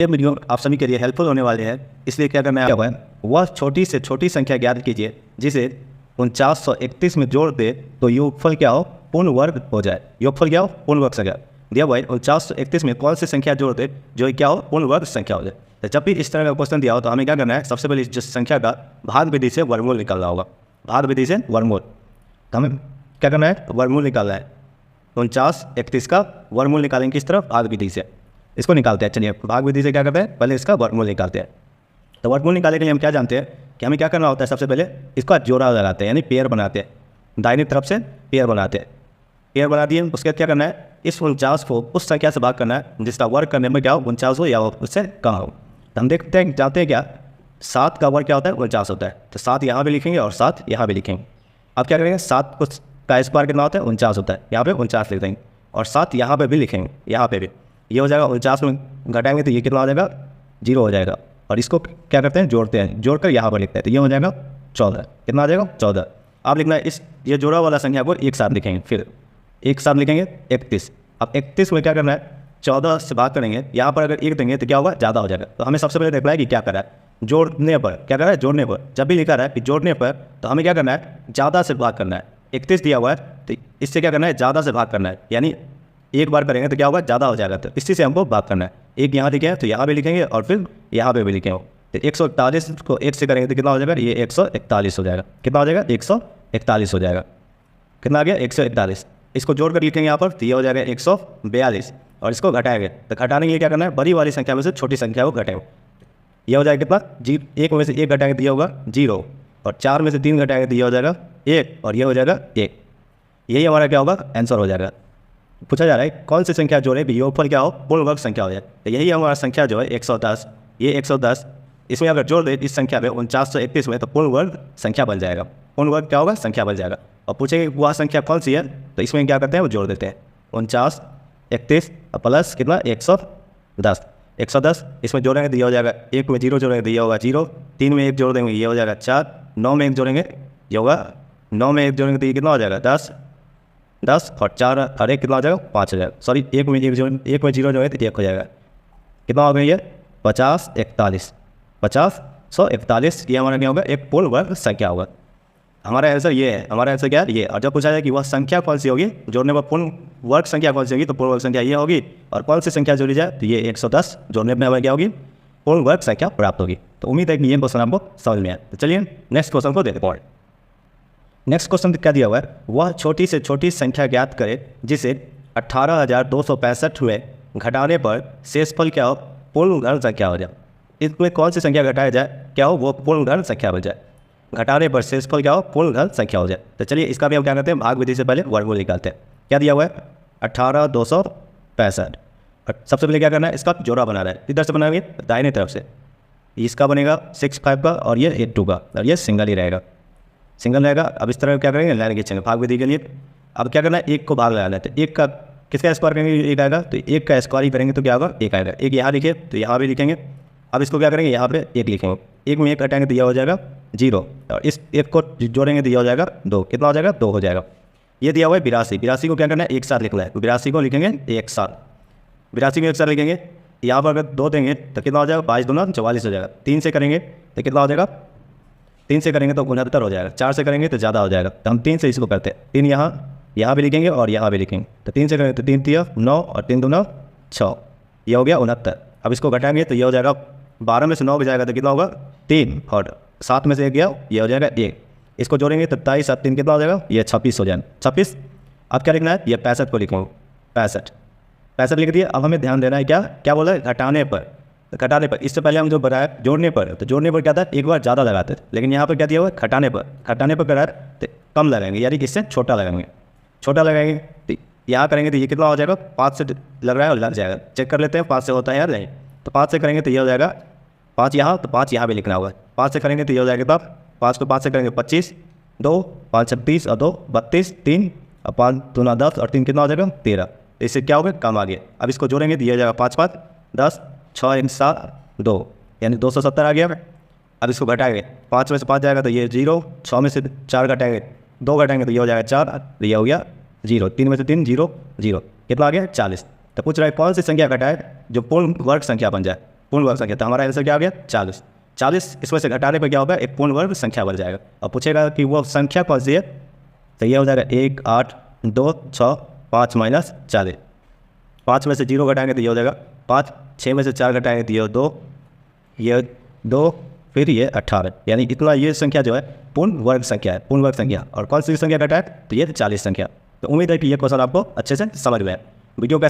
ये वीडियो आप सभी के लिए हेल्पफुल होने वाले हैं, इसलिए क्या करना है वह छोटी से छोटी संख्या ज्ञात कीजिए जिसे 4931 में जोड़ दे तो योगफल क्या हो, पूर्ण वर्ग हो जाए। योगफल क्या हो, पूर्ण वर्ग संख्या। दिया हुआ है 4931 में कौन सी संख्या जोड़ दे जो क्या हो, पूर्ण वर्ग संख्या हो जाए। तो जब भी इस तरह का क्वेश्चन दिया हो तो हमें क्या करना है, सबसे पहले जिस संख्या का भाग विधि से वर्गमूल निकालना होगा। भाग विधि से वर्गमूल, तो हमें क्या करना है, वर्गमूल निकालना है। 4931 का वर्गमूल निकालेंगे किस तरह, भाग विधि से। इसको निकालते हैं। चलिए भाग विधि से क्या करते हैं, पहले इसका वर्गमूल निकालते हैं। तो वर्गमूल निकालने के लिए हम क्या जानते हैं कि हमें क्या करना होता है, सबसे पहले इसका जोड़ा लगाते हैं, यानी पेयर बनाते हैं। दाहिनी तरफ से पेयर बनाते हैं। पेयर बना दिए, उसके क्या करना है, इस 49 को उस संख्या से भाग करना है जिसका वर्ग करने में क्या हो, 49 हो या उससे कम हो। तो हम देखते हैं, जानते हैं क्या, 7 का वर्ग क्या होता है, 49 होता है। तो 7 यहाँ भी लिखेंगे और 7 यहाँ भी लिखेंगे। अब क्या करेंगे, 7 का स्क्वायर कितना होता है, 49 होता है। यहाँ पे 49 लिख देंगे और 7 यहाँ पे भी लिखेंगे, यहाँ पे भी। ये हो जाएगा 49 में घटाएंगे तो ये कितना हो जाएगा, 0 हो जाएगा। और इसको क्या करते हैं, जोड़ते हैं, जोड़कर यहाँ पर लिखते हैं तो ये हो जाएगा 14। कितना आ जाएगा, 14। अब लिखना है इस ये जोड़ा वाला संख्या को एक साथ लिखेंगे, फिर एक साथ लिखेंगे 31। अब 31 में क्या करना है, 14 से भाग करेंगे। यहाँ पर अगर 1 देंगे तो क्या होगा, ज़्यादा हो जाएगा। तो हमें सबसे पहले देखना है कि क्या करा है, जोड़ने पर क्या करा है, जोड़ने पर। जब भी लिखा रहा है कि जोड़ने पर तो हमें क्या करना है, ज़्यादा से भाग करना है। 31 दिया हुआ है तो इससे क्या करना है, ज़्यादा से भाग करना है। यानी एक बार करेंगे तो क्या होगा, ज़्यादा हो जाएगा। तो इसी से हमको भाग करना है। एक यहाँ लिखे हैं तो यहाँ भी लिखेंगे और फिर यहाँ पे भी लिखेंगे। तो 141 को 1 से करेंगे तो कितना हो जाएगा, ये 141 हो जाएगा। कितना हो जाएगा, 141 हो जाएगा। कितना आ गया, 141। इसको जोड़ कर लिखेंगे यहाँ पर तो ये हो जाएगा 142। और इसको घटाएंगे तो घटाने के लिए क्या करना है, बड़ी वाली संख्या में से छोटी संख्या को घटाएंगे। ये हो जाएगा कितना, 1 में से 1 घटाएंगे तो ये होगा 0। और 4 में से 3 घटाएंगे तो ये हो जाएगा 1 और ये हो जाएगा 1। यही हमारा क्या होगा, आंसर हो जाएगा। पूछा जा रहा है कौन सी संख्या जोड़े भी योगफल क्या हो, पूर्ण वर्ग संख्या हो जाए। तो यही हमारा संख्या जो है 110। ये 110 इसमें अगर जोड़ दे इस संख्या में 4931 में तो पूर्ण वर्ग संख्या बन जाएगा। पूर्ण वर्ग क्या होगा, संख्या बन जाएगा। और पूछेंगे वह संख्या कौन सी है तो इसमें क्या करते हैं, वो जोड़ देते हैं। 4931 प्लस कितना, 110। 110 इसमें जोड़ेंगे तो ये हो जाएगा, 1 में 0 जोड़ेंगे तो ये होगा 0। 3 में 1 जोड़ देंगे ये हो जाएगा 4। 9 में 1 जोड़ेंगे ये होगा, 9 में 1 जोड़ेंगे तो ये कितना हो जाएगा, 10 और 4 और 1 कितना हो जाएगा, 5 हो जाएगा। सॉरी 1 में 0 जोड़ेंगे तो 1 हो जाएगा। कितना हो गया ये, 5041। 5041 ये हमारा क्या होगा, एक पूर्ण वर्ग संख्या होगा। हमारा आंसर ये है, हमारा आंसर क्या है, ये। और जब पूछा जाए कि वह संख्या कौन सी होगी, जोड़ने पर पूर्ण वर्ग संख्या कौन सी होगी, तो पूर्ण वर्ग संख्या ये होगी। और कौन सी संख्या जोड़ी जाए तो ये 110, जोड़ने में हमें क्या होगी, पूर्ण वर्ग संख्या प्राप्त होगी। तो उम्मीद है कि ये क्वेश्चन आपको समझ में आया। तो चलिए नेक्स्ट क्वेश्चन को देखते हैं। नेक्स्ट क्वेश्चन क्या दिया हुआ है, वह छोटी से छोटी संख्या ज्ञात करे जिसे 18,265 में घटाने पर शेषफल क्या हो, पूर्ण घन संख्या हो जाए। इसमें कौन सी संख्या घटाया जाए, क्या हो, वो पूर्ण घन संख्या बन जाए। घटाने पर शेषफल क्या हो, पूर्ण घन संख्या हो जाए। तो चलिए इसका भी हम क्या करते हैं, भाग विधि से पहले वर्गमूल निकालते हैं। क्या दिया हुआ है, 18,265। सबसे पहले क्या करना है, इसका जोड़ा बनाना है। इधर से बनाएंगे दाहिने तरफ से, इसका बनेगा 65 का और ये 82 का, और ये सिंगल ही रहेगा, सिंगल रहेगा। अब इस तरह क्या करेंगे, लाइन खींचेंगे भाग विधि के लिए। अब क्या करना है, 1 को भाग लगाना है। तो 1 का किसका स्क्वायर करेंगे, 1 आएगा। तो 1 का स्क्वायर ही करेंगे तो क्या होगा, 1 आएगा। 1 यहाँ लिखे तो यहाँ भी लिखेंगे। अब इसको क्या करेंगे, यहाँ पे 1 लिखेंगे। 1 में 1 घटाएंगे तो यह हो जाएगा 0। और इस 1 को जोड़ेंगे तो यह हो जाएगा 2। कितना हो जाएगा, 2 हो जाएगा। ये दिया हुआ है 82। 82 को क्या करना है, एक साथ लिखना है। 82 को लिखेंगे एक साथ, 82 को एक साथ लिखेंगे। यहाँ पर अगर 2 देंगे तो कितना हो जाएगा, 5 दूना 44 हो जाएगा। 3 से करेंगे तो कितना हो जाएगा, 3 से करेंगे तो 69 हो जाएगा। 4 से करेंगे तो ज़्यादा हो जाएगा। तो हम 3 से इसको करते हैं। 3 यहाँ भी लिखेंगे और यहाँ भी लिखेंगे। तो 3 से करेंगे तो 3 3 9 और 3 दूना 6, ये हो गया 69। अब इसको घटाएंगे तो ये हो जाएगा, 12 में से 9 जाएगा तो कितना होगा, 3। और 7 में से 1 गया, ये हो जाएगा 1। इसको जोड़ेंगे तो 27 और 3 कितना हो जाएगा, ये 26 हो जाएगा। 26। अब क्या लिखना है, ये 65 को लिखेंगे। 65 लिख दिए। अब हमें ध्यान देना है, क्या बोला है, घटाने पर। तो घटाने पर, इससे पहले हम जो बनाया जोड़ने पर, तो जोड़ने पर क्या था, एक बार ज़्यादा लगाते थे। लेकिन यहाँ पर क्या दिया हुआ है, घटाने पर कराया तो कम लगाएंगे, यानी कि इससे छोटा लगाएंगे। छोटा लगाएंगे तो यहाँ करेंगे तो ये कितना हो जाएगा, 5 से लग रहा है और लग जाएगा। चेक कर लेते हैं 5 से होता है या नहीं। तो 5 से करेंगे तो ये हो जाएगा 5 यहाँ, तो 5 यहाँ भी लिखना होगा। 5 से करेंगे तो ये हो जाएगा, तब 5 को 5 से करेंगे 25, 2 5 26 और 2 32, 3 और 5 दूना 10 और 3 कितना हो जाएगा, 13। तो इससे क्या होगा, कम आ गया। अब इसको जोड़ेंगे तो ये हो जाएगा 5 5 10, 6 1 7 2, यानी 270 आ गया। अब इसको घटाएंगे, 5 में से 5 जाएगा तो ये 0, 6 में से 4 घटाएंगे, 2 घटाएंगे तो ये हो जाएगा 4, तो ये हो गया 0। 3 में से 3 0 0, कितना आ गया 40। तो पूछ रहा है कौन सी संख्या घटाए जो पूर्ण वर्ग संख्या बन जाए। पूर्ण वर्ग संख्या। तो हमारा आंसर क्या आ गया 40। 40 इसमें से घटाने पर क्या होगा, एक पूर्ण वर्ग संख्या बन जाएगा। और पूछेगा कि वो संख्या कौन सी है, तो ये हो जाएगा 1 8 2 6 5 माइनस 40। 5 में से 0 घटाएंगे तो ये हो जाएगा 5, 6 में से 4 घटाएंगे तो ये 2 फिर ये 18, यानी इतना ये संख्या जो है पूर्ण वर्ग संख्या है, पूर्ण वर्ग संख्या। और कौन सी संख्या घटाए, तो ये 40 संख्या। तो उम्मीद है कि ये क्वेश्चन आपको अच्छे से समझ में आए। वीडियो का